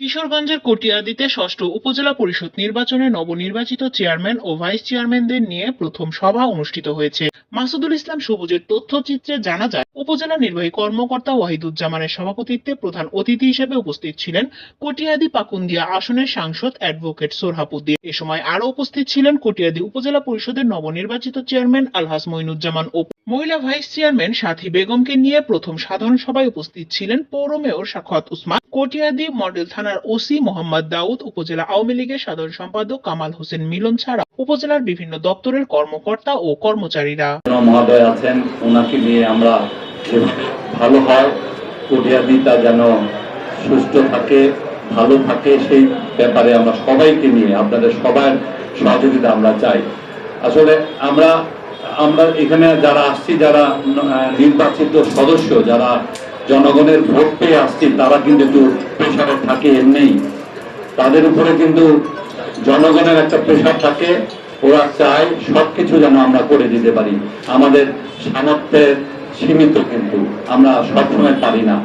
কিশোরগঞ্জের কটিয়াদীতে ষষ্ঠ উপজেলা পরিষদ নির্বাচনে নবনির্বাচিত চেয়ারম্যান ও ভাইস চেয়ারম্যানদের নিয়ে প্রথম সভা অনুষ্ঠিত হয়েছে। মাসুদুল ইসলাম সবুজের তথ্যচিত্রে জানা যায়, উপজেলা নির্বাহী কর্মকর্তা ওয়াহিদুজ্জামানের সভাপতিত্বে প্রধান অতিথি হিসেবে উপস্থিত ছিলেন কটিয়াদী পাকুন্দিয়া আসনের সাংসদ অ্যাডভোকেট সোরহাপুদ্দিন। এ সময় আরও উপস্থিত ছিলেন কটিয়াদী উপজেলা পরিষদের নবনির্বাচিত চেয়ারম্যান আলহাজ মঈনুজ্জামান ও মহিলা ভাইস চেয়ারম্যান সাথী বেগমকে নিয়ে প্রথম সাধারণ সভায় উপস্থিত ছিলেন পৌর মেয়র সাখাওয়াত উসমান, কটিয়াদী মডেল থানার ওসি মোহাম্মদ দাউদ, উপজেলা আওয়ামী লীগের সাধারণ সম্পাদক কামাল হোসেন মিলন ছাড়া উপজেলার বিভিন্ন দপ্তরের কর্মকর্তা ও কর্মচারীরা। মহোদয় আছেন, ওনাকে নিয়ে আমরা ভালো হয়, কটিয়াদীটা যেন সুস্থ থাকে, ভালো থাকে, সেই ব্যাপারে আমরা সবাইকে নিয়ে আপনাদের সবার সহযোগিতা আমরা চাই। আসলে আমরা এখানে যারা আসছি, যারা নির্বাচিত সদস্য, যারা জনগণের ভোট পেয়ে আসছি, তারা কিন্তু একটু প্রেশারে থাকে। এমনি তাদের উপরে কিন্তু জনগণের একটা প্রেশার থাকে। ওরা চায় সবকিছু যেন আমরা করে দিতে পারি। আমাদের সামর্থ্যের সীমিত, কিন্তু আমরা সবসময় পারি না।